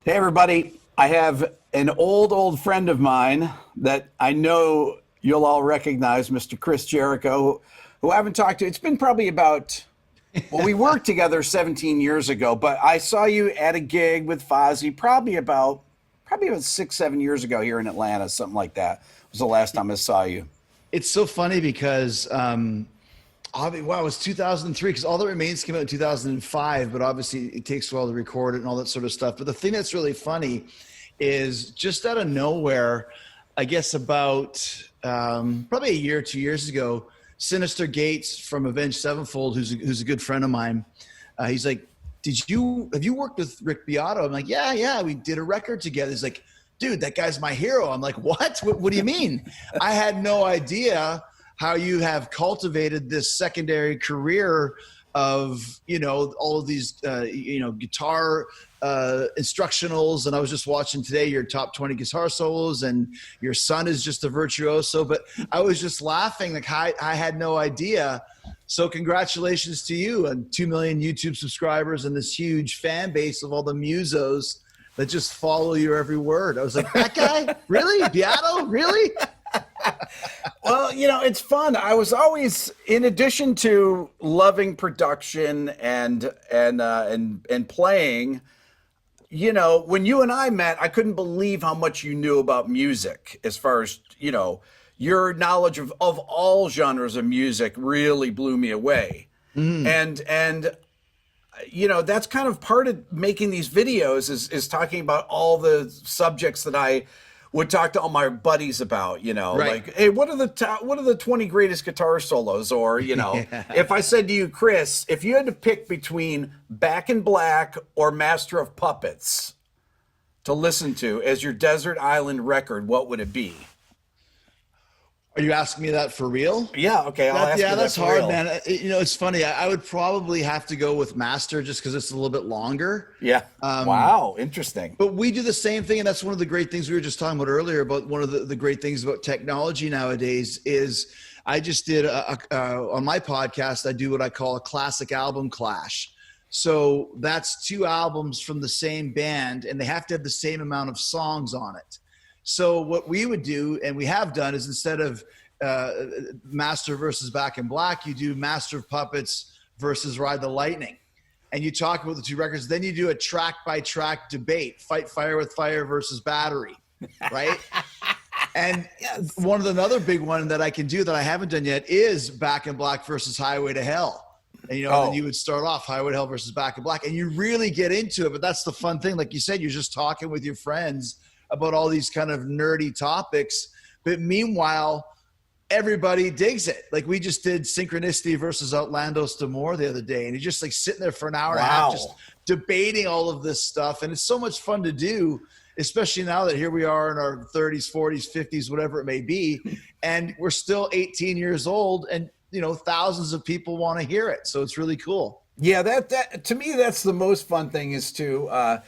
Hey, everybody. I have an old friend of mine that I know you'll all recognize, Mr. Chris Jericho, who I haven't talked to. It's been probably about, well, we worked together 17 years ago, but I saw you at a gig with Fozzy probably about 6, 7 years ago here in Atlanta, something like that was the last time I saw you. It's so funny because, wow, it was 2003 because All That Remains came out in 2005, but obviously it takes a while to record it and all that sort of stuff. But the thing that's really funny is just out of nowhere, I guess about probably a year, 2 years ago, Sinister Gates from Avenged Sevenfold, who's a good friend of mine, he's like, have you worked with Rick Beato? I'm like, yeah, we did a record together. He's like, dude, that guy's my hero. I'm like, what do you mean? I had no idea how you have cultivated this secondary career of, all of these, guitar instructionals. And I was just watching today your top 20 guitar solos, and your son is just a virtuoso. But I was just laughing, like I had no idea. So congratulations to you and 2 million YouTube subscribers and this huge fan base of all the musos that just follow your every word. I was like, that guy? Really? Beato? Really? Well, it's fun. I was always, in addition to loving production and playing, when you and I met, I couldn't believe how much you knew about music. As far as your knowledge of all genres of music really blew me away. And that's kind of part of making these videos is talking about all the subjects that I would talk to all my buddies about, Right. like, hey, what are the 20 greatest guitar solos? Or, if I said to you, Chris, if you had to pick between Back in Black or Master of Puppets to listen to as your Desert Island record, what would it be? Are you asking me that for real? Yeah, okay. That's hard, man. It's funny. I would probably have to go with Master just because it's a little bit longer. Yeah. Wow. Interesting. But we do the same thing, and that's one of the great things we were just talking about earlier. About one of the great things about technology nowadays is I just did on my podcast. I do what I call a classic album clash. So that's two albums from the same band, and they have to have the same amount of songs on it. So what we would do, and we have done, is instead of Master versus Back in Black, you do Master of Puppets versus Ride the Lightning. And you talk about the two records. Then you do a track-by-track debate, Fight Fire with Fire versus Battery, right? And Yes. Another big one that I can do that I haven't done yet is Back in Black versus Highway to Hell. And, then you would start off Highway to Hell versus Back in Black. And you really get into it. But that's the fun thing. Like you said, you're just talking with your friends about all these kind of nerdy topics. But meanwhile, everybody digs it. Like we just did Synchronicity versus Outlandos D'Amour the other day. And you're just like sitting there for an hour and a half just debating all of this stuff. And it's so much fun to do, especially now that here we are in our 30s, 40s, 50s, whatever it may be. And we're still 18 years old and, thousands of people want to hear it. So it's really cool. Yeah, that to me, that's the most fun thing is to,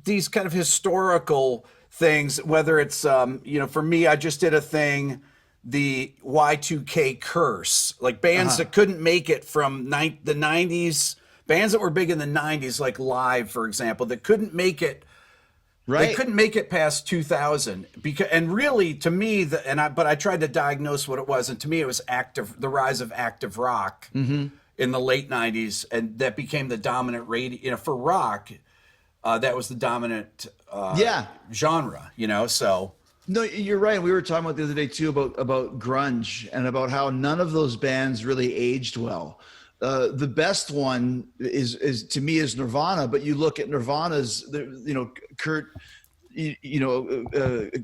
these kind of historical things, whether it's, for me, I just did a thing, the Y2K curse, like bands that couldn't make it from the 90s, bands that were big in the 90s, like Live, for example, that couldn't make it. Right. They couldn't make it past 2000 and really to me, but I tried to diagnose what it was. And to me, it was the rise of active rock in the late 90s. And that became the dominant radio, for rock. That was the dominant genre, so. No, you're right. We were talking about the other day too about grunge and about how none of those bands really aged well. The best one is to me is Nirvana, but you look at Nirvana's, Kurt,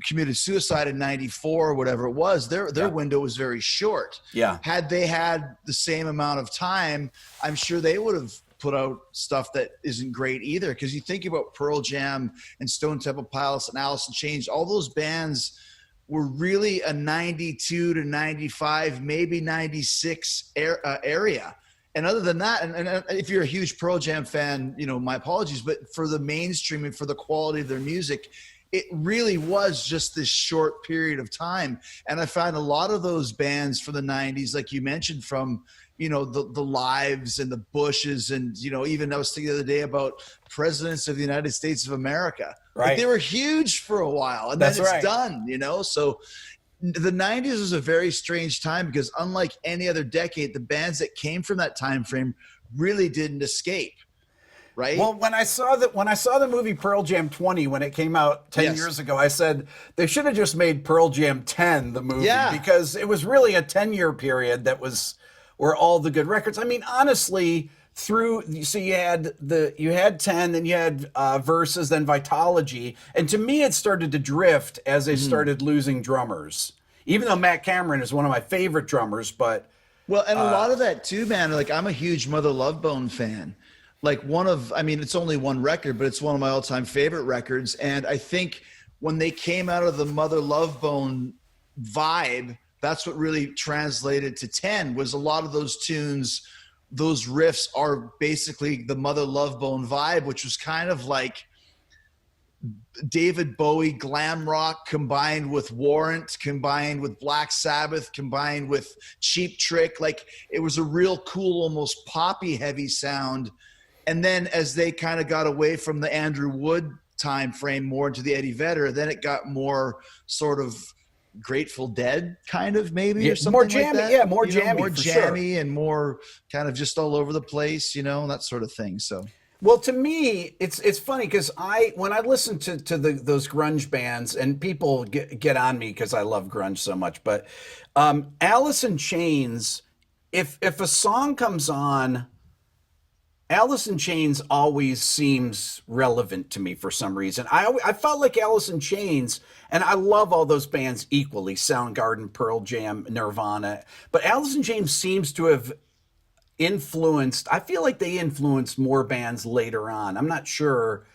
committed suicide in '94 or whatever it was. Their window was very short. Yeah. Had they had the same amount of time, I'm sure they would have put out stuff that isn't great either. Because you think about Pearl Jam and Stone Temple Pilots and Alice in Chains, all those bands were really a 92 to 95, maybe 96 area. And other than that, and if you're a huge Pearl Jam fan, my apologies, but for the mainstream and for the quality of their music, it really was just this short period of time. And I find a lot of those bands from the 90s, like you mentioned, from, you know, the Lives and the Bushes, and, you know, even I was thinking the other day about Presidents of the United States of America. Right. Like, they were huge for a while, and then it's done, you know? So the 90s was a very strange time, because unlike any other decade, the bands that came from that time frame really didn't escape. Right? Well, when I saw the movie Pearl Jam 20 when it came out 10 years ago, I said they should have just made Pearl Jam 10 the movie, because it was really a 10-year period that was where all the good records. I mean, honestly, so you had 10, then you had Versus, then Vitology, and to me it started to drift as they started losing drummers. Even though Matt Cameron is one of my favorite drummers, but well, and a lot of that too, man. Like, I'm a huge Mother Love Bone fan. Like, it's only one record, but it's one of my all-time favorite records. And I think when they came out of the Mother Love Bone vibe, that's what really translated to 10, was a lot of those tunes, those riffs are basically the Mother Love Bone vibe, which was kind of like David Bowie glam rock combined with Warrant, combined with Black Sabbath, combined with Cheap Trick. Like, it was a real cool, almost poppy heavy sound. And then as they kind of got away from the Andrew Wood time frame more into the Eddie Vedder, then it got more sort of Grateful Dead kind of, maybe, or something more jammy, like that. More jammy, and more kind of just all over the place, you know, that sort of thing. So, well, to me, it's funny, because when I listen to those grunge bands, and people get on me because I love grunge so much, but Alice in Chains, if a song comes on, Alice in Chains always seems relevant to me for some reason. I felt like Alice in Chains, and I love all those bands equally, Soundgarden, Pearl Jam, Nirvana, but Alice in Chains seems to have I feel like they influenced more bands later on. I'm not sure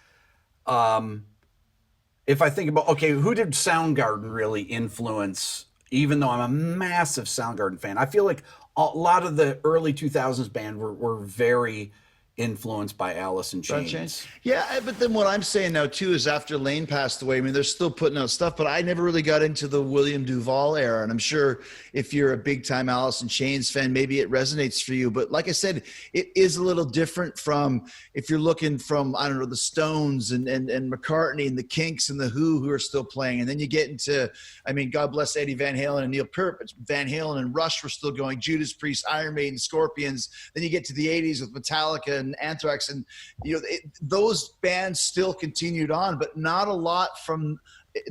if I think about, okay, who did Soundgarden really influence, even though I'm a massive Soundgarden fan. I feel like a lot of the early 2000s band were very influenced by Alice in Chains. Yeah, but then what I'm saying now too is, after Lane passed away, I mean, they're still putting out stuff, but I never really got into the William Duvall era. And I'm sure if you're a big time Alice in Chains fan, maybe it resonates for you. But like I said, it is a little different from, if you're looking from, I don't know, the Stones and McCartney and the Kinks and the Who are still playing. And then you get into, I mean, God bless Eddie Van Halen and Neil Peart, but Van Halen and Rush were still going, Judas Priest, Iron Maiden, Scorpions. Then you get to the 80s with Metallica and Anthrax, and you know, those bands still continued on, but not a lot from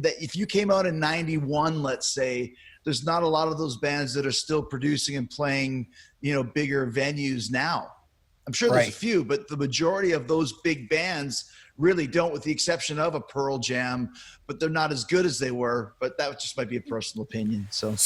that. If you came out in 91, let's say, there's not a lot of those bands that are still producing and playing, you know, bigger venues now. I'm sure there's a few, but the majority of those big bands really don't, with the exception of a Pearl Jam, but they're not as good as they were. But that just might be a personal opinion. So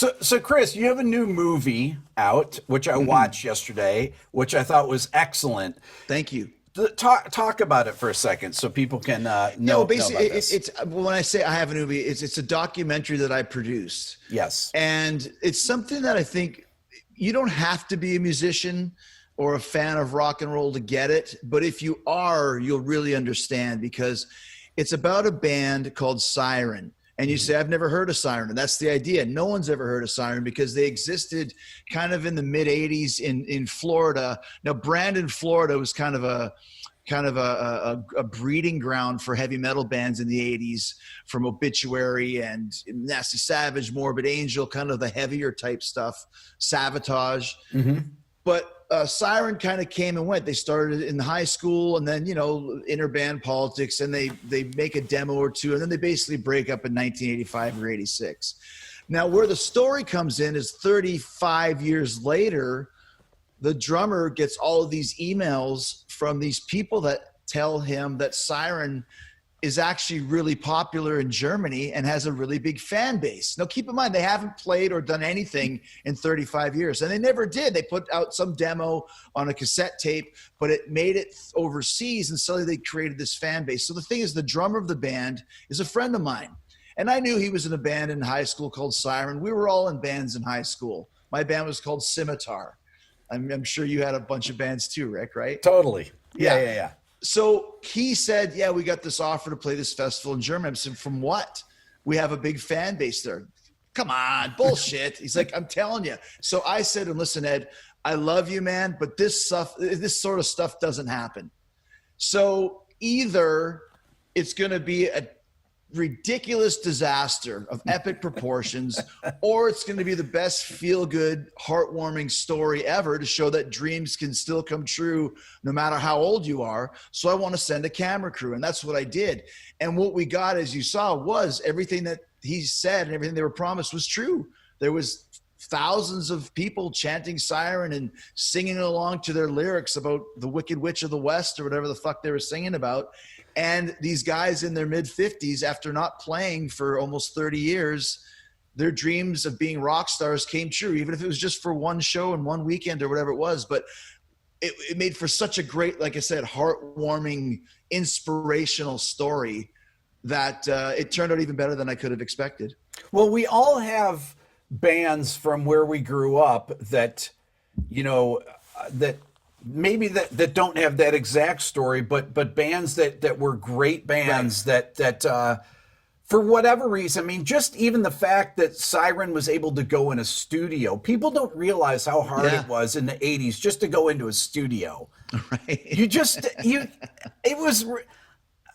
Chris, you have a new movie out, which I watched yesterday, which I thought was excellent. Thank you. Talk about it for a second, so people can know. Basically, it's when I say I have a movie, it's a documentary that I produced. Yes, and it's something that I think you don't have to be a musician or a fan of rock and roll to get it, but if you are, you'll really understand, because it's about a band called Siren. And you say, I've never heard of Siren. And that's the idea. No one's ever heard of Siren, because they existed kind of in the mid 80s in Florida. Now, Brandon, Florida was kind of a breeding ground for heavy metal bands in the 80s, from Obituary and Nasty Savage, Morbid Angel, kind of the heavier type stuff, Savatage. But Siren kind of came and went. They started in high school, and then, you know, interband politics, and they make a demo or two, and then they basically break up in 1985 or 86. Now, where the story comes in is 35 years later, the drummer gets all of these emails from these people that tell him that Siren is actually really popular in Germany and has a really big fan base. Now, keep in mind, they haven't played or done anything in 35 years, and they never did. They put out some demo on a cassette tape, but it made it overseas, and suddenly they created this fan base. So the thing is, the drummer of the band is a friend of mine, and I knew he was in a band in high school called Siren. We were all in bands in high school. My band was called Scimitar. I'm sure you had a bunch of bands too, Rick, right? Totally. Yeah. So he said, yeah, we got this offer to play this festival in Germany. I said, from what? We have a big fan base there. Come on, bullshit. He's like, I'm telling you. So I said to him, listen, Ed, I love you, man, but this sort of stuff doesn't happen. So either it's going to be a ridiculous disaster of epic proportions, or it's going to be the best feel-good, heartwarming story ever to show that dreams can still come true no matter how old you are. So I want to send a camera crew, and that's what I did. And what we got, as you saw, was everything that he said and everything they were promised was true. There was thousands of people chanting Siren and singing along to their lyrics about the Wicked Witch of the West or whatever the fuck they were singing about. And these guys in their mid-50s, after not playing for almost 30 years, their dreams of being rock stars came true, even if it was just for one show and one weekend or whatever it was. But it made for such a great, like I said, heartwarming, inspirational story that it turned out even better than I could have expected. Well, we all have bands from where we grew up that, you know, that maybe that don't have that exact story, but bands that were great bands, right, that for whatever reason, I mean, just even the fact that Siren was able to go in a studio, people don't realize how hard it was in the 80s just to go into a studio. Right.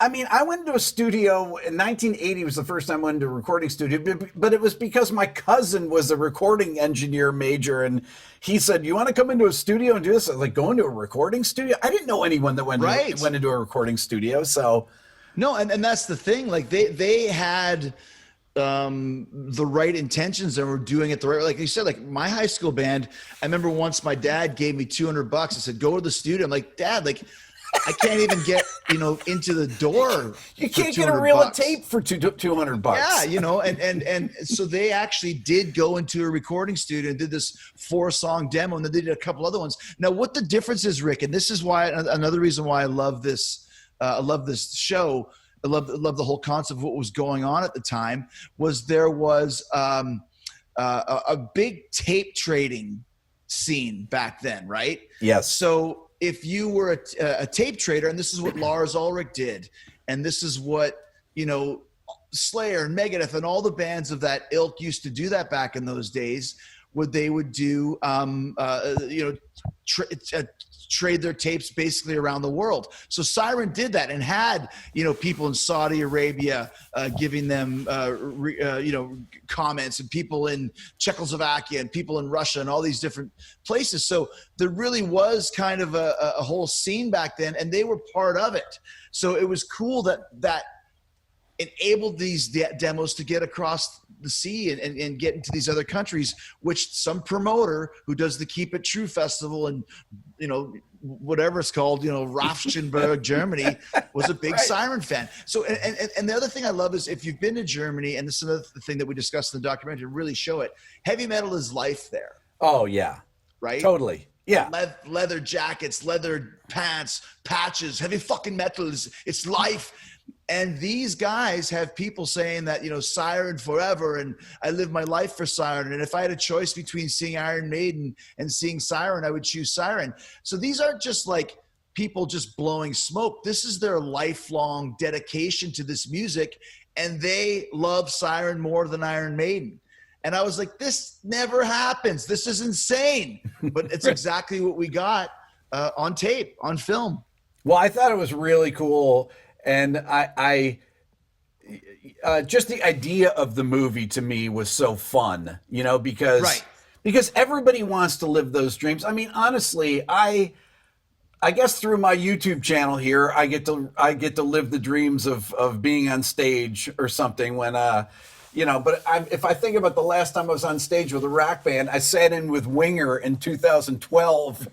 I mean, I went into a studio in 1980 was the first time I went into a recording studio, but it was because my cousin was a recording engineer major, and he said, "You want to come into a studio and do this?" I was like, "Go into a recording studio?" I didn't know anyone that went into a recording studio. So, no, and that's the thing. Like they had the right intentions and were doing it the right way. Like you said, like my high school band, I remember once my dad gave me $200. I said, "Go to the studio." I'm like, "Dad, like, I can't even get, into the door. You can't get a reel of tape for $200. Yeah, and so they actually did go into a recording studio and did this 4-song demo, and then they did a couple other ones. Now, what the difference is, Rick, and this is why another reason why I love this show. I love the whole concept of what was going on at the time. Was there was a big tape trading scene back then, right? Yes. So if you were a tape trader, and this is what Lars Ulrich did, and this is what, Slayer and Megadeth and all the bands of that ilk used to do that back in those days, they would do, trade their tapes basically around the world. So Siren did that and had, people in Saudi Arabia giving them, comments, and people in Czechoslovakia and people in Russia and all these different places. So there really was kind of a whole scene back then, and they were part of it. So it was cool that enabled these demos to get across the sea and get into these other countries, which some promoter who does the Keep It True festival and, whatever it's called, Rafschenberg, Germany, was a big Siren fan. So, and the other thing I love is if you've been to Germany, and this is another thing that we discussed in the documentary, really show it, heavy metal is life there. Oh, yeah. Right? Totally. Yeah. Leather jackets, leather pants, patches, heavy fucking metal it's life. And these guys have people saying that, Siren forever, and I live my life for Siren. And if I had a choice between seeing Iron Maiden and seeing Siren, I would choose Siren. So these aren't just like people just blowing smoke. This is their lifelong dedication to this music, and they love Siren more than Iron Maiden. And I was like, this never happens. This is insane. But it's exactly what we got on tape, on film. Well, I thought it was really cool. And I just the idea of the movie to me was so fun, because everybody wants to live those dreams. I mean, honestly, I guess through my YouTube channel here, I get to live the dreams of being on stage or something when, but if I think about the last time I was on stage with a rock band, I sat in with Winger in 2012,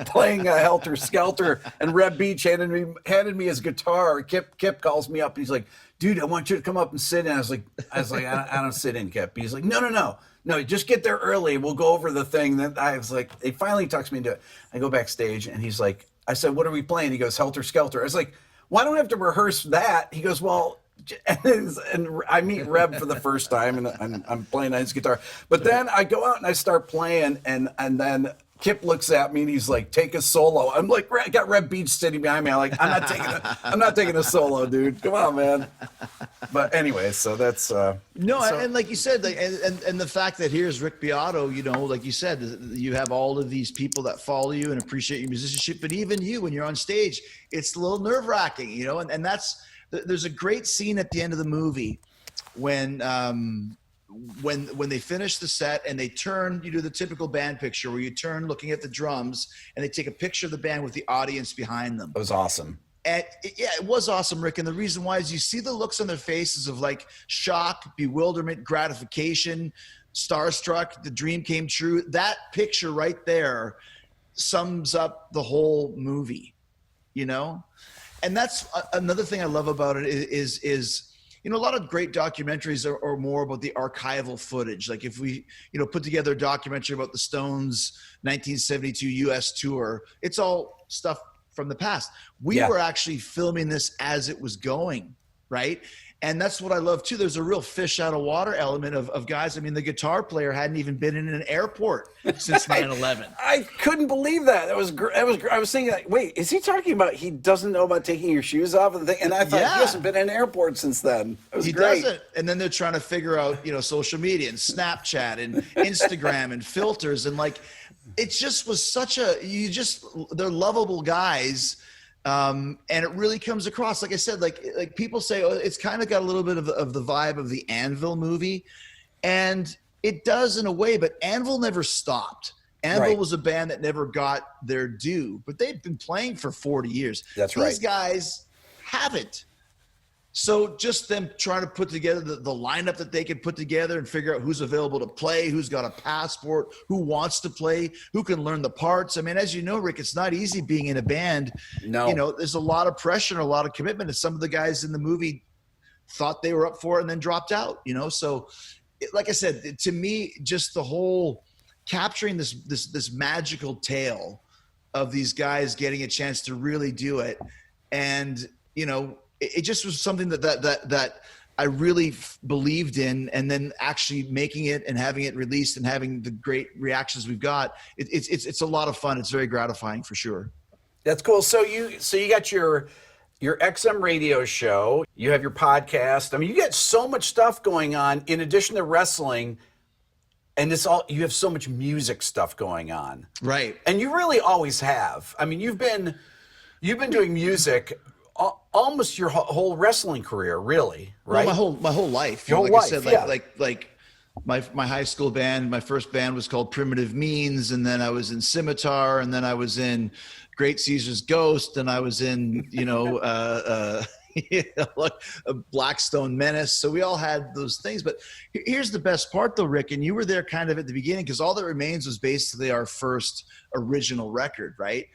playing Helter Skelter, and Reb Beach handed me his guitar. Kip calls me up, and he's like, "Dude, I want you to come up and sit in." I was like, I don't sit in, Kip. He's like, no, just get there early. We'll go over the thing. Then I was like, he finally talks me into it. I go backstage, and he's like, I said, "What are we playing?" He goes, "Helter Skelter." I was like, "Well, I don't have to rehearse that." He goes, "Well," and I meet Reb for the first time, and I'm playing on his guitar. But then I go out and I start playing, and then Kip looks at me and he's like, "Take a solo." I'm like, I got Red Beach sitting behind me. I'm like, I'm not taking a solo, dude. Come on, man. But anyway, so that's and like you said, like, and the fact that here's Rick Beato, you know, like you said, you have all of these people that follow you and appreciate your musicianship, but even you, when you're on stage, it's a little nerve wracking, you know, and that's, there's a great scene at the end of the movie when they finish the set and they turn, you do the typical band picture where you turn looking at the drums and they take a picture of the band with the audience behind them. It was awesome. And it was awesome, Rick. And the reason why is you see the looks on their faces of like shock, bewilderment, gratification, starstruck, the dream came true. That picture right there sums up the whole movie, you know? And that's another thing I love about it is you know, a lot of great documentaries are more about the archival footage. Like if we, you know, put together a documentary about the Stones' 1972 US tour, it's all stuff from the past. We were actually filming this as it was going, right? And that's what I love too. There's a real fish out of water element of guys. I mean, the guitar player hadn't even been in an airport since 9/11. I couldn't believe that. That was I was thinking, like, wait, is he talking about he doesn't know about taking your shoes off and the thing? And I thought he hasn't been in an airport since then. It was great. Doesn't. And then they're trying to figure out, you know, social media and Snapchat and Instagram and filters, and like, it just was such a, they're lovable guys. And it really comes across, like I said, like people say, oh, it's kind of got a little bit of the vibe of the Anvil movie, and it does in a way, but Anvil never stopped. Anvil was a band that never got their due, but they've been playing for 40 years. That's right. These guys haven't. So just them trying to put together the lineup that they can put together and figure out who's available to play, who's got a passport, who wants to play, who can learn the parts. I mean, as you know, Rick, it's not easy being in a band. No. You know, there's a lot of pressure and a lot of commitment. And some of the guys in the movie thought they were up for it and then dropped out, you know? So like I said, to me, just the whole capturing this magical tale of these guys getting a chance to really do it. And, you know, it just was something that I really believed in, and then actually making it and having it released and having the great reactions we've got. It's a lot of fun. It's very gratifying for sure. That's cool. So you got your XM radio show, you have your podcast. I mean, you got so much stuff going on in addition to wrestling, and you have so much music stuff going on. Right. And you really always have. I mean, you've been doing music almost your whole wrestling career, really, right? Well, my whole life. Your whole life, I said, like my high school band, my first band was called Primitive Means, and then I was in Scimitar, and then I was in Great Caesar's Ghost, and I was in, you know, like a Blackstone Menace. So we all had those things. But here's the best part, though, Rick, and you were there kind of at the beginning, because All That Remains was basically our first original record, right?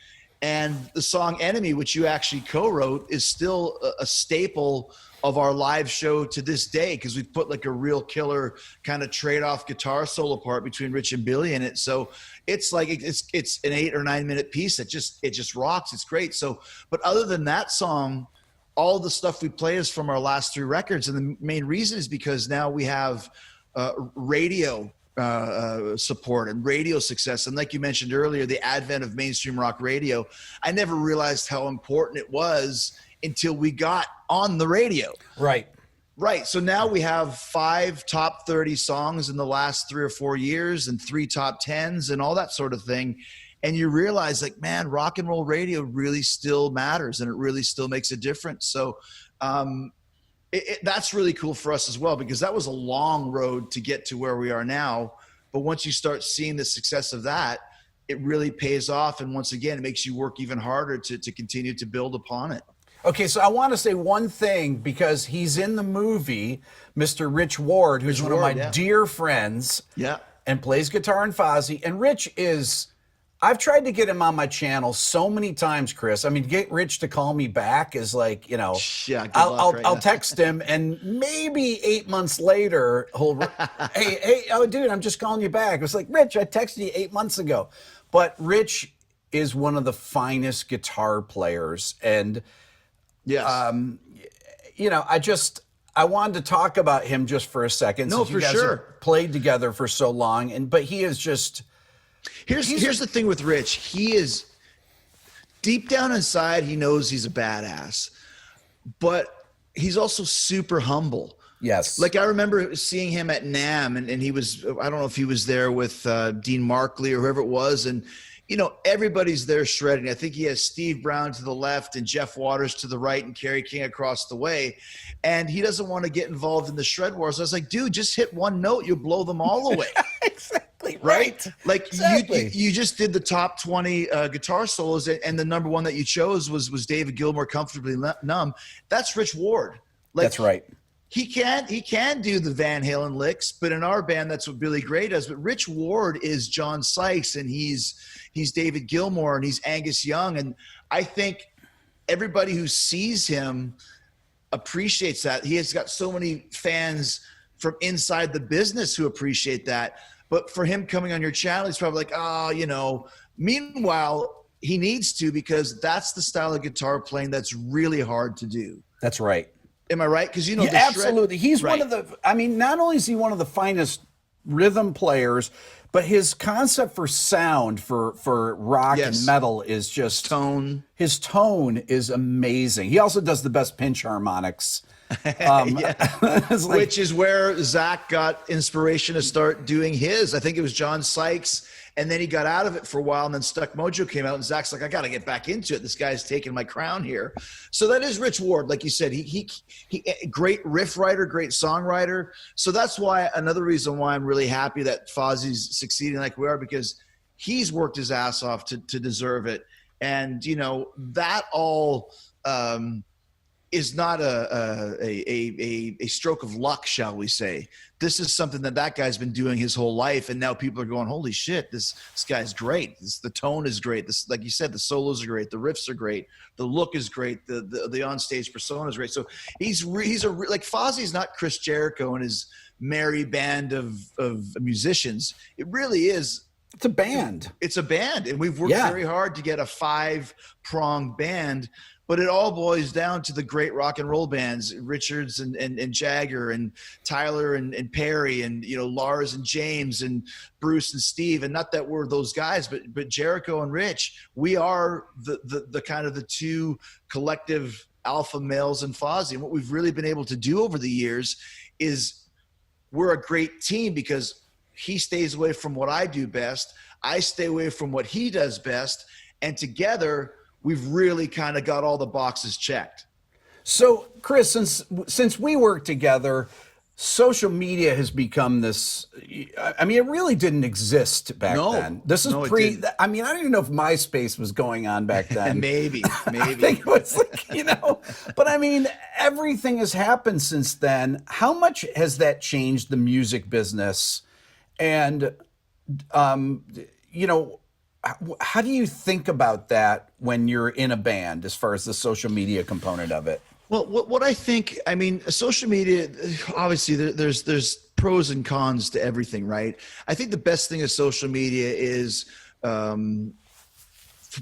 And the song Enemy, which you actually co-wrote, is still a staple of our live show to this day, because we put like a real killer kind of trade-off guitar solo part between Rich and Billy in it. So it's like it's an 8 or 9 minute piece that just rocks. It's great. So, but other than that song, all the stuff we play is from our last 3 records, and the main reason is because now we have radio support and radio success. And like you mentioned earlier, the advent of mainstream rock radio, I never realized how important it was until we got on the radio. Right. So now we have 5 top 30 songs in the last 3 or 4 years and 3 top 10s and all that sort of thing. And you realize, like, man, rock and roll radio really still matters, and it really still makes a difference. So that's really cool for us as well, because that was a long road to get to where we are now. But once you start seeing the success of that, it really pays off. And once again, it makes you work even harder to continue to build upon it. Okay, so I want to say one thing, because he's in the movie, Mr. Rich Ward, who's one of my dear friends, and plays guitar in Fozzy. And Rich I've tried to get him on my channel so many times, Chris. I mean, get Rich to call me back is like, you know, I'll text him, and maybe 8 months later, hey, oh, dude, I'm just calling you back. It was like, Rich, I texted you 8 months ago. But Rich is one of the finest guitar players, and you know, I wanted to talk about him just for a second. No, since you for guys sure. have played together for so long, but he is just Here's the thing with Rich. He is deep down inside, he knows he's a badass, but he's also super humble. Yes. Like I remember seeing him at NAMM and he was, I don't know if he was there with Dean Markley or whoever it was. And, you know, everybody's there shredding. I think he has Steve Brown to the left and Jeff Waters to the right and Kerry King across the way. And he doesn't want to get involved in the shred wars. I was like, dude, just hit one note. You'll blow them all away. Exactly. Right? Like exactly. you just did the top 20 guitar solos and the number one that you chose was David Gilmour, Comfortably Numb. That's Rich Ward. Like, that's right. He can do the Van Halen licks, but in our band, that's what Billy Gray does. But Rich Ward is John Sykes, and he's David Gilmour, and he's Angus Young. And I think everybody who sees him appreciates that. He has got so many fans from inside the business who appreciate that. But for him coming on your channel, he's probably like, oh, you know. Meanwhile, he needs to, because that's the style of guitar playing that's really hard to do. That's right. Am I right? Because, you know, yeah, absolutely. He's right. One of the, I mean, not only is he one of the finest rhythm players, but his concept for sound for rock and metal is just tone. His tone is amazing. He also does the best pinch harmonics. Like, which is where Zach got inspiration to start doing his. I think it was John Sykes, and then he got out of it for a while, and then Stuck Mojo came out, and Zach's like, I got to get back into it. This guy's taking my crown here. So that is Rich Ward, like you said. He great riff writer, great songwriter. So that's why another reason why I'm really happy that Fozzy's succeeding like we are, because he's worked his ass off to deserve it. And you know that all. Is not a stroke of luck, shall we say. This is something that guy's been doing his whole life, and now people are going, holy shit, this guy's great. The tone is great. This, like you said, the solos are great, the riffs are great, the look is great, the onstage persona is great. So he's like Fozzy's not Chris Jericho and his merry band of musicians. It really is. It's a band. It's a band, and we've worked very hard to get a 5-pronged band. But it all boils down to the great rock and roll bands, Richards and Jagger and Tyler and Perry and, you know, Lars and James and Bruce and Steve. And not that we're those guys, but Jericho and Rich, we are the kind of the two collective alpha males in Fozzy. And what we've really been able to do over the years is we're a great team, because he stays away from what I do best. I stay away from what he does best. And together, we've really kind of got all the boxes checked. So, Chris, since we work together, social media has become this. I mean, it really didn't exist back then. This is pre. I mean, I don't even know if MySpace was going on back then. Maybe. I think it was like, you know. But I mean, everything has happened since then. How much has that changed the music business? And, you know, how do you think about that when you're in a band, as far as the social media component of it? Well, what I think, I mean, social media, obviously there's pros and cons to everything, right? I think the best thing of social media is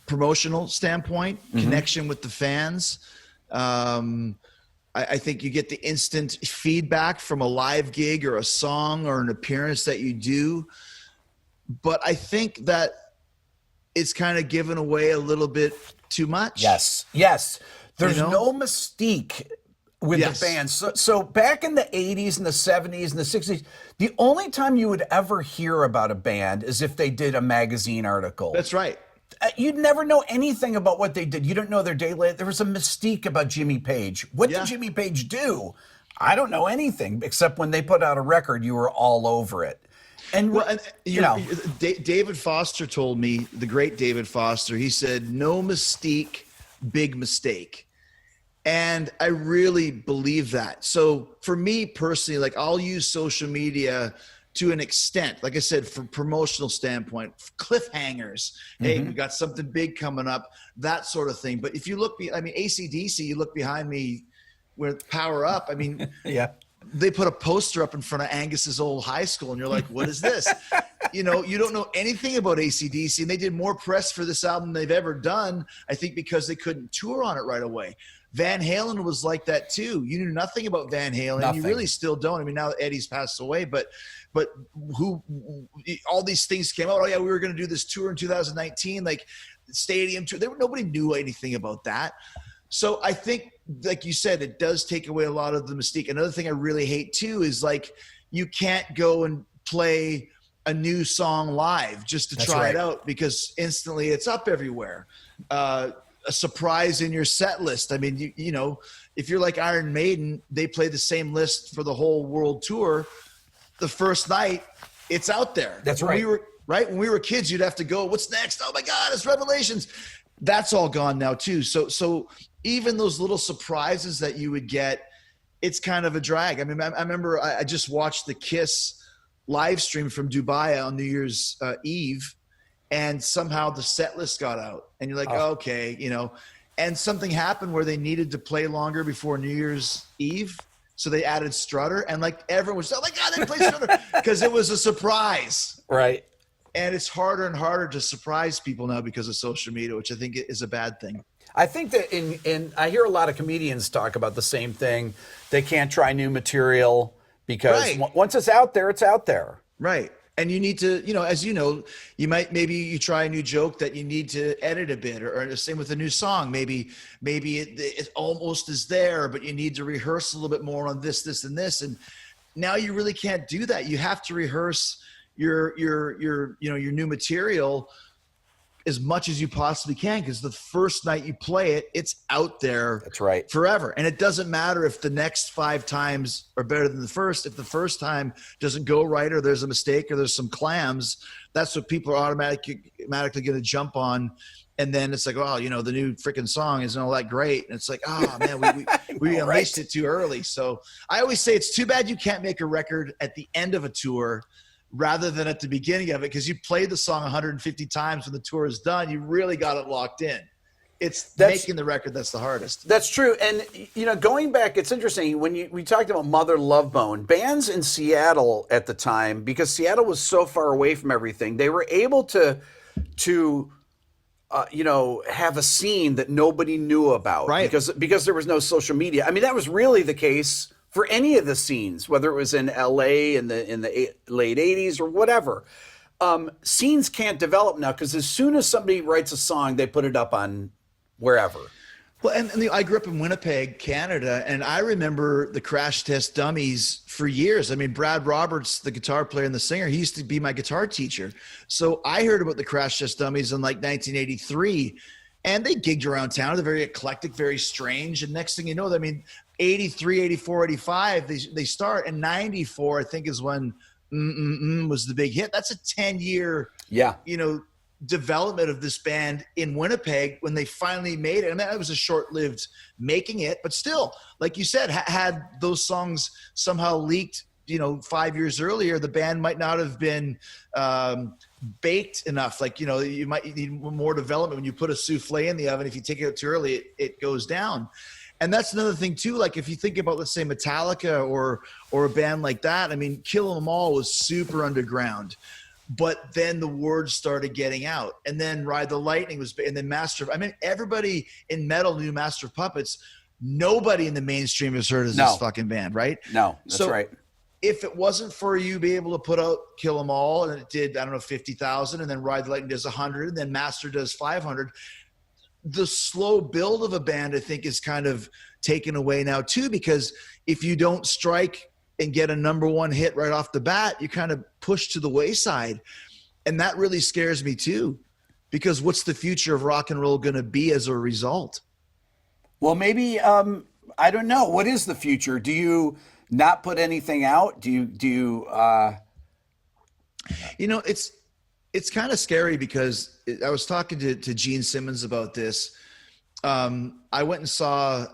promotional standpoint, connection with the fans. I think you get the instant feedback from a live gig or a song or an appearance that you do. But I think that it's kind of given away a little bit too much. Yes. There's no mystique with the band. So back in the 80s and the 70s and the 60s, the only time you would ever hear about a band is if they did a magazine article. That's right. You'd never know anything about what they did. You don't know their daily. There was a mystique about Jimmy Page. What did Jimmy Page do? I don't know anything, except when they put out a record, you were all over it. And, you know, David Foster told me, the great David Foster, he said, no mystique, big mistake. And I really believe that. So for me personally, like, I'll use social media to an extent, like I said, from promotional standpoint, cliffhangers. Hey, we got something big coming up, that sort of thing. But if you look, I mean, AC/DC, you look behind me with Power Up. I mean, they put a poster up in front of Angus's old high school, and you're like, what is this? You know, you don't know anything about AC/DC, and they did more press for this album than they've ever done, I think, because they couldn't tour on it right away. Van Halen was like that too. You knew nothing about Van Halen. Nothing. You really still don't. I mean, now that Eddie's passed away, but who all these things came out. Oh yeah, we were going to do this tour in 2019, like stadium tour. Nobody knew anything about that. So I think, like you said, it does take away a lot of the mystique. Another thing I really hate too is like you can't go and play a new song live just to try it out, because instantly it's up everywhere. A surprise in your set list. I mean, you know, if you're like Iron Maiden, they play the same list for the whole world tour. The first night, it's out there. That's right. When we were kids, you'd have to go, what's next? Oh my God, it's Revelations. That's all gone now too. So even those little surprises that you would get, it's kind of a drag. I mean, I remember I just watched the Kiss live stream from Dubai on New Year's Eve, and somehow the set list got out, and you're like, okay, you know, and something happened where they needed to play longer before New Year's Eve. So they added Strutter, and like everyone was, oh my God, they played Strutter, because it was a surprise. Right. And it's harder and harder to surprise people now because of social media, which I think is a bad thing. I think that I hear a lot of comedians talk about the same thing. They can't try new material because once it's out there, it's out there. Right. And you need to, you know, as you know, maybe you try a new joke that you need to edit a bit, or the same with a new song. Maybe it almost is there, but you need to rehearse a little bit more on this, and this. And now you really can't do that. You have to rehearse your new material as much as you possibly can, because the first night you play it, it's out there. That's right. Forever. And it doesn't matter if the next 5 times are better than the first. If the first time doesn't go right, or there's a mistake, or there's some clams, that's what people are automatically going to jump on. And then it's like, oh, you know, the new freaking song isn't all that great. And it's like, oh man, we unleashed it too early. So I always say it's too bad you can't make a record at the end of a tour rather than at the beginning of it, because you played the song 150 times when the tour is done. You really got it locked in. That's making the record that's the hardest. That's true. And, you know, going back, it's interesting when we talked about Mother Love Bone, bands in Seattle at the time, because Seattle was so far away from everything, they were able to you know, have a scene that nobody knew about, right? Because there was no social media. I mean, that was really the case for any of the scenes, whether it was in LA in the late 80s or whatever. Scenes can't develop now, because as soon as somebody writes a song, they put it up on wherever. Well, and I grew up in Winnipeg, Canada, and I remember the Crash Test Dummies for years. I mean, Brad Roberts, the guitar player and the singer, he used to be my guitar teacher. So I heard about the Crash Test Dummies in like 1983, and they gigged around town. They're very eclectic, very strange. And next thing you know, I mean, 83, 84, 85, they start, and 94, I think, is when was the big hit. That's a 10-year, you know, development of this band in Winnipeg when they finally made it. I mean, it was a short-lived making it, but still, like you said, had those songs somehow leaked, you know, 5 years earlier, the band might not have been baked enough. Like, you know, you might need more development when you put a souffle in the oven. If you take it out too early, it goes down. And that's another thing too. Like if you think about, let's say, Metallica or a band like that, I mean, Kill 'Em All was super underground, but then the word started getting out, and then Ride the Lightning was, and then everybody in metal knew Master of Puppets. Nobody in the mainstream has heard of this fucking band, right? No, that's right. If it wasn't for you being able to put out Kill 'Em All, and it did, I don't know, 50,000, and then Ride the Lightning does 100, and then Master does 500, the slow build of a band, I think, is kind of taken away now too, because if you don't strike and get a number one hit right off the bat, you kind of push to the wayside. And that really scares me too, because what's the future of rock and roll going to be as a result? Well, maybe, I don't know. What is the future? Do you not put anything out? Do you, you know, it's kind of scary, because I was talking to Gene Simmons about this. I went and saw,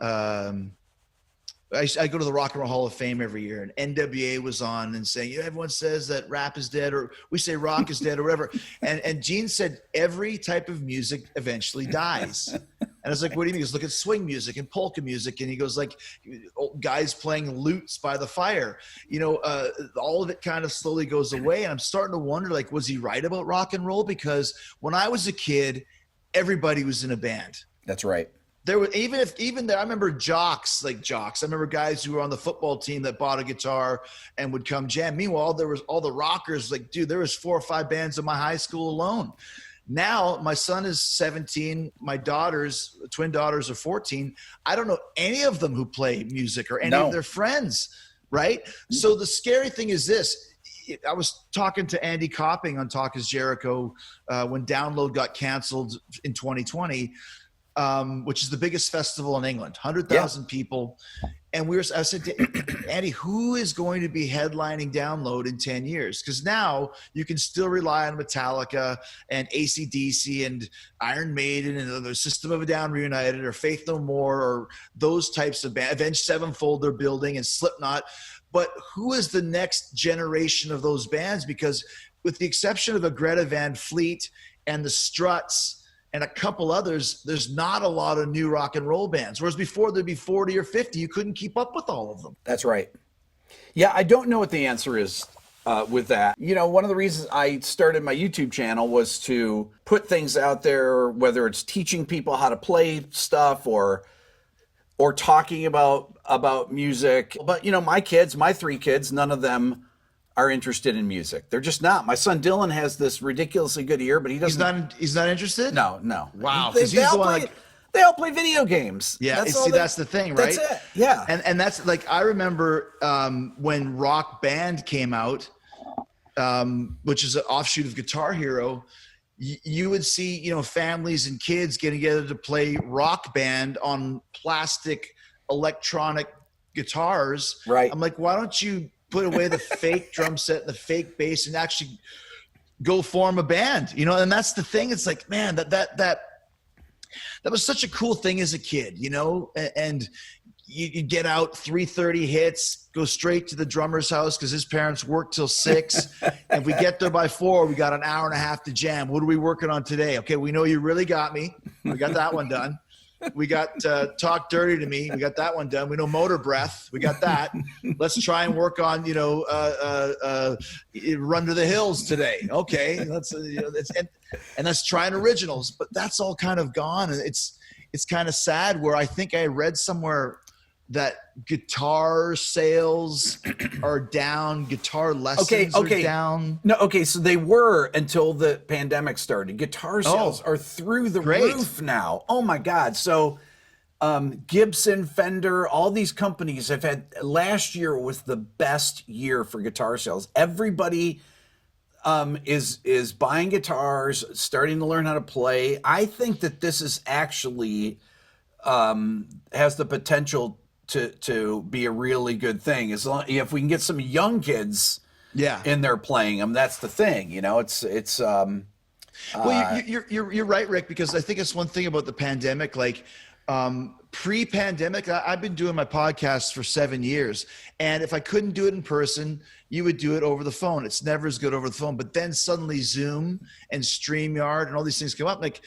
I go to the Rock and Roll Hall of Fame every year, and NWA was on and saying, everyone says that rap is dead, or we say rock is dead, or whatever. And Gene said every type of music eventually dies. And I was like, what do you mean? He goes, look at swing music and polka music. And he goes, like, guys playing lutes by the fire. You know, all of it kind of slowly goes away. And I'm starting to wonder, like, was he right about rock and roll? Because when I was a kid, everybody was in a band. That's right. there were even there, I remember jocks. I remember guys who were on the football team that bought a guitar and would come jam. Meanwhile, there was all the rockers. Like, dude, there was 4 or 5 bands in my high school alone. Now my son is 17. My twin daughters are 14. I don't know any of them who play music or any of their friends. Right. So the scary thing is this. I was talking to Andy Copping on Talk is Jericho when Download got canceled in 2020, which is the biggest festival in England, 100,000 people. And I said to Andy, who is going to be headlining Download in 10 years? Because now you can still rely on Metallica and AC/DC and Iron Maiden and the System of a Down Reunited or Faith No More or those types of bands. Avenged Sevenfold they're building and Slipknot. But who is the next generation of those bands? Because with the exception of a Greta Van Fleet and the Struts and a couple others, there's not a lot of new rock and roll bands. Whereas before there'd be 40 or 50, you couldn't keep up with all of them. That's right. Yeah, I don't know what the answer is with that. You know, one of the reasons I started my YouTube channel was to put things out there, whether it's teaching people how to play stuff or talking about music. But, you know, my 3 kids, none of them are interested in music. They're just not. My son Dylan has this ridiculously good ear, but he doesn't. He's not interested? No. Wow. They all play video games. Yeah. That's the thing, right? That's it. Yeah. And that's like, I remember when Rock Band came out, which is an offshoot of Guitar Hero, you would see, you know, families and kids getting together to play Rock Band on plastic electronic guitars. Right. I'm like, why don't you put away the fake drum set and the fake bass and actually go form a band, you know? And that's the thing. It's like, man, that was such a cool thing as a kid, you know? And you get out 3:30 hits, go straight to the drummer's house because his parents work till 6. And if we get there by 4, we got an hour and a half to jam. What are we working on today? Okay, we know You Really Got Me. We got that one done. We got Talk Dirty to Me. We got that one done. We know Motor Breath. We got that. Let's try and work on, you know, Run to the Hills today. Okay, and let's try an originals. But that's all kind of gone. And it's kind of sad. Where I think I read somewhere that guitar sales are down, guitar lessons are down. No, okay, so they were until the pandemic started. Guitar sales are through the roof now. Oh my God. So Gibson, Fender, all these companies have had, last year was the best year for guitar sales. Everybody is buying guitars, starting to learn how to play. I think that this is actually has the potential to be a really good thing. As long if we can get some young kids in there playing them, that's the thing. You know, it's well, you're right, Rick, because I think it's one thing about the pandemic, like pre-pandemic, I've been doing my podcast for 7 years, and if I couldn't do it in person, you would do it over the phone. It's never as good over the phone. But then suddenly Zoom and StreamYard and all these things come up. Like,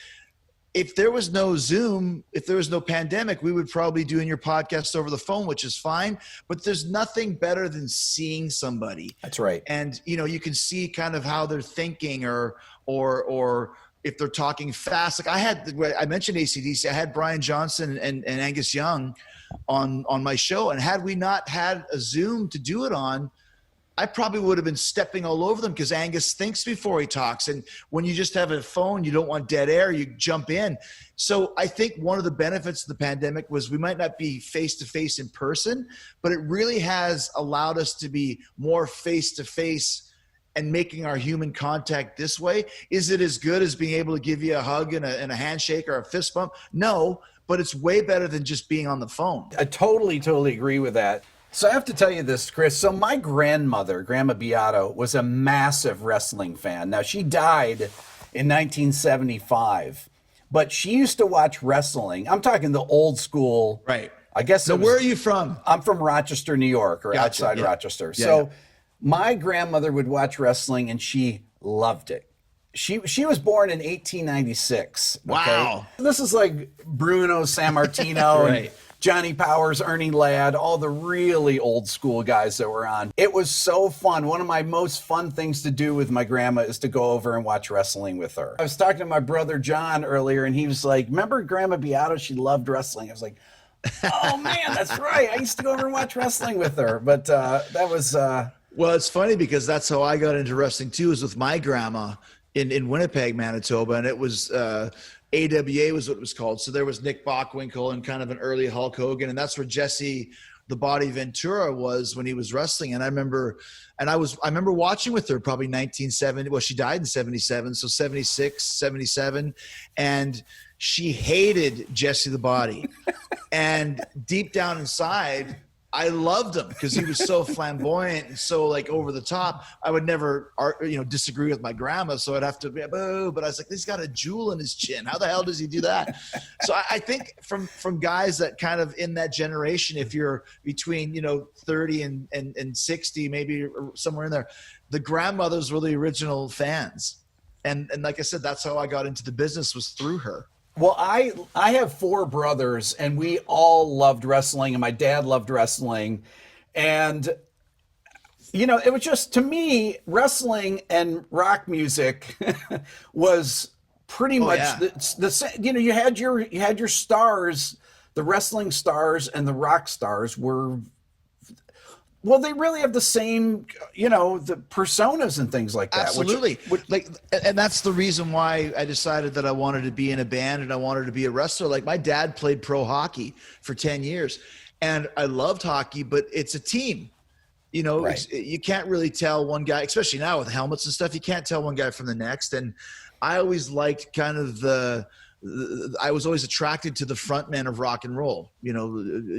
if there was no Zoom, if there was no pandemic, we would probably be doing your podcast over the phone, which is fine. But there's nothing better than seeing somebody. That's right. And, you know, you can see kind of how they're thinking or if they're talking fast. Like I mentioned AC/DC. I had Brian Johnson and Angus Young on my show. And had we not had a Zoom to do it on, I probably would have been stepping all over them because Angus thinks before he talks. And when you just have a phone, you don't want dead air, you jump in. So I think one of the benefits of the pandemic was we might not be face-to-face in person, but it really has allowed us to be more face-to-face and making our human contact this way. Is it as good as being able to give you a hug and a handshake or a fist bump? No, but it's way better than just being on the phone. I totally agree with that. So I have to tell you this, Chris. So my grandmother, Grandma Beato, was a massive wrestling fan. Now, she died in 1975, but she used to watch wrestling. I'm talking the old school. Right. I guess. So where are you from? I'm from Rochester, New York, or outside Rochester. Yeah, so my grandmother would watch wrestling, and she loved it. She was born in 1896. Okay? Wow. This is like Bruno Sammartino right. and Johnny Powers, Ernie Ladd, all the really old school guys that were on. It was so fun. One of my most fun things to do with my grandma is to go over and watch wrestling with her. I was talking to my brother John earlier, and he was like, remember Grandma Beato? She loved wrestling. I was like, oh man, that's right. I used to go over and watch wrestling with her. But that was... Well, it's funny because that's how I got into wrestling too, is with my grandma in Winnipeg, Manitoba. And it was AWA was what it was called. So there was Nick Bockwinkel and kind of an early Hulk Hogan. And that's where Jesse the Body Ventura was when he was wrestling. And I remember watching with her probably 1970. Well, she died in 77. So 76, 77. And she hated Jesse the Body. And deep down inside, I loved him because he was so flamboyant and so like over the top. I would never, disagree with my grandma, so I'd have to be boo. But I was like, he's got a jewel in his chin. How the hell does he do that? So I think from guys that kind of in that generation, if you're between 30 and 60, maybe somewhere in there, the grandmothers were the original fans, and like I said, that's how I got into the business, was through her. Well, I have 4 brothers, and we all loved wrestling, and my dad loved wrestling. And, it was just, to me, wrestling and rock music was pretty much the same. You had your stars, the wrestling stars and the rock stars were, well, they really have the same, the personas and things like that. Absolutely. And that's the reason why I decided that I wanted to be in a band and I wanted to be a wrestler. Like, my dad played pro hockey for 10 years and I loved hockey, but it's a team. Right. You can't really tell one guy, especially now with helmets and stuff, you can't tell one guy from the next. And I always liked kind of I was always attracted to the frontmen of rock and roll,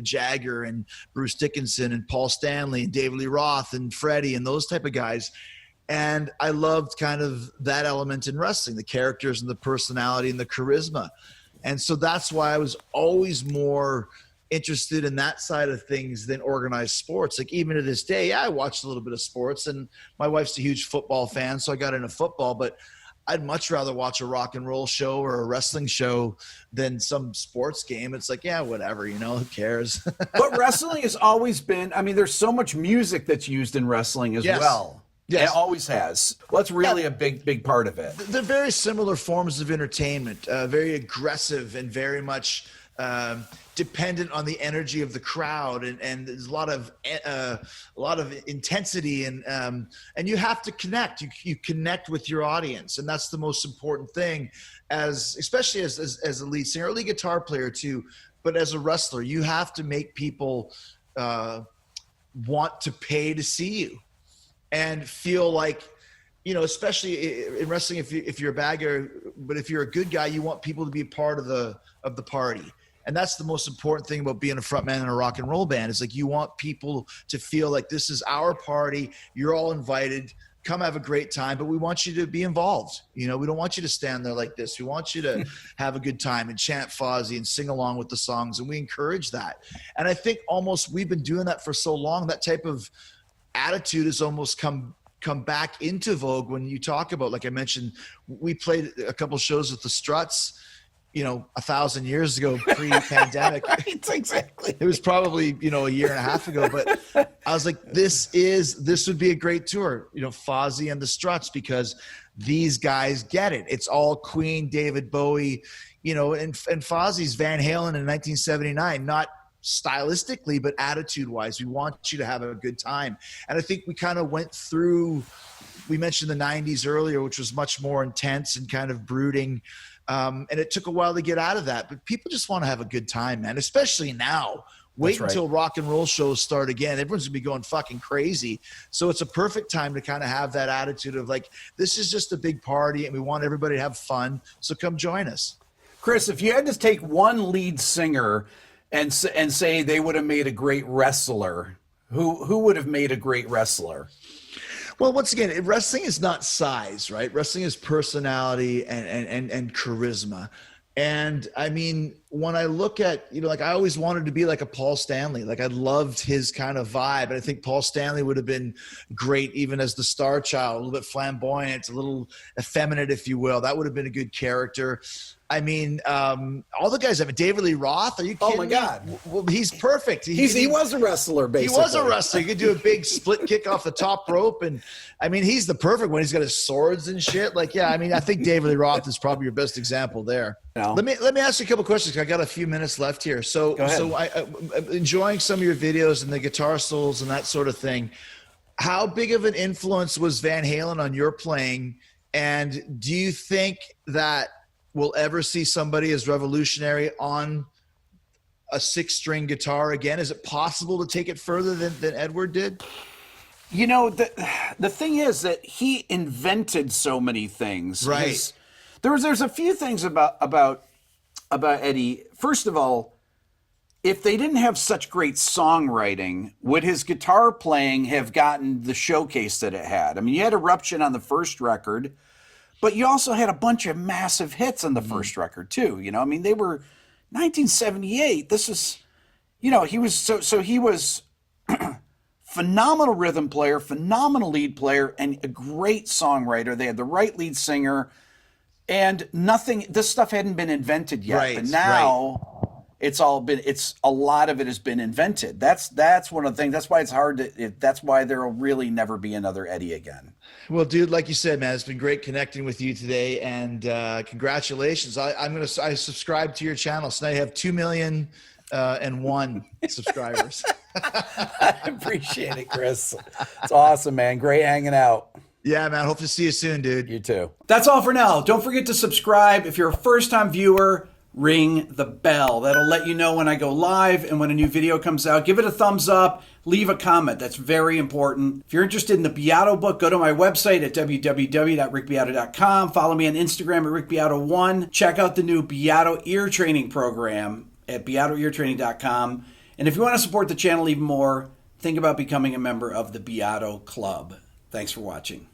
Jagger and Bruce Dickinson and Paul Stanley and David Lee Roth and Freddie and those type of guys. And I loved kind of that element in wrestling, the characters and the personality and the charisma. And so that's why I was always more interested in that side of things than organized sports. Like, even to this day, I watched a little bit of sports, and my wife's a huge football fan, so I got into football, but I'd much rather watch a rock and roll show or a wrestling show than some sports game. It's like, yeah, whatever, who cares? But wrestling has always been, there's so much music that's used in wrestling as well. Yes. It always has. Well, that's really a big part of it. They're very similar forms of entertainment, very aggressive and very much dependent on the energy of the crowd, and there's a lot of intensity, and you have to connect. You connect with your audience, and that's the most important thing, especially as a lead singer, or lead guitar player too. But as a wrestler, you have to make people want to pay to see you and feel like, especially in wrestling, if you're a bad guy, but if you're a good guy, you want people to be a part of the party. And that's the most important thing about being a frontman in a rock and roll band. Is like, you want people to feel like this is our party. You're all invited. Come have a great time, but we want you to be involved. We don't want you to stand there like this. We want you to have a good time and chant Fozzy and sing along with the songs. And we encourage that. And I think we've been doing that for so long, that type of attitude has almost come back into vogue when you talk about, like I mentioned, we played a couple shows with the Struts, 1,000 years ago, pre-pandemic. Right, exactly. It was probably, a year and a half ago, but I was like, this would be a great tour, Fozzy and the Struts, because these guys get it. It's all Queen, David Bowie, and Fozzy's Van Halen in 1979, not stylistically, but attitude-wise. We want you to have a good time. And I think we kind of went through, we mentioned the 90s earlier, which was much more intense and kind of brooding. And it took a while to get out of that, but people just want to have a good time, man, especially now. Wait until rock and roll shows start again. Everyone's gonna be going fucking crazy. So it's a perfect time to kind of have that attitude of like, this is just a big party and we want everybody to have fun. So come join us. Chris, if you had to take one lead singer and say they would have made a great wrestler, who would have made a great wrestler? Well, once again, wrestling is not size, right? Wrestling is personality and charisma. And I mean, when I look at, like, I always wanted to be like a Paul Stanley. Like, I loved his kind of vibe. And I think Paul Stanley would have been great even as the star child, a little bit flamboyant, a little effeminate, if you will. That would have been a good character. I mean, all the guys have it. David Lee Roth. Are you kidding Oh my me? God. Well, he's perfect. He was a wrestler, basically. He was a wrestler. He could do a big split kick off the top rope. And I mean, he's the perfect one. He's got his swords and shit. Like, yeah, I mean, I think David Lee Roth is probably your best example there. No. Let me ask you a couple questions. I got a few minutes left here. So, Go ahead. I'm enjoying some of your videos and the guitar solos and that sort of thing. How big of an influence was Van Halen on your playing? And do you think that we'll ever see somebody as revolutionary on a 6-string guitar again? Is it possible to take it further than Edward did? You know, the thing is that he invented so many things. Right. There's a few things about Eddie. First of all, if they didn't have such great songwriting, would his guitar playing have gotten the showcase that it had? I mean, you had Eruption on the first record, but you also had a bunch of massive hits on the first record too. You know, I mean, they were 1978. This is, you know, he was so he was phenomenal rhythm player, phenomenal lead player, and a great songwriter. They had the right lead singer, and this stuff hadn't been invented yet. Right, but now it's a lot of it has been invented. That's one of the things. That's why it's hard that's why there will really never be another Eddie again. Well, dude, like you said, man, it's been great connecting with you today, and congratulations. I subscribe to your channel, so now you have 2,000,001 subscribers. I appreciate it, Chris. It's awesome, man. Great hanging out. Yeah, man. Hope to see you soon, dude. You too. That's all for now. Don't forget to subscribe. If you're a first-time viewer, ring the bell. That'll let you know when I go live and when a new video comes out. Give it a thumbs up. Leave a comment. That's very important. If you're interested in the Beato book, go to my website at www.rickbeato.com. Follow me on Instagram at rickbeato1. Check out the new Beato ear training program at beatoeartraining.com. And if you want to support the channel even more, think about becoming a member of the Beato Club. Thanks for watching.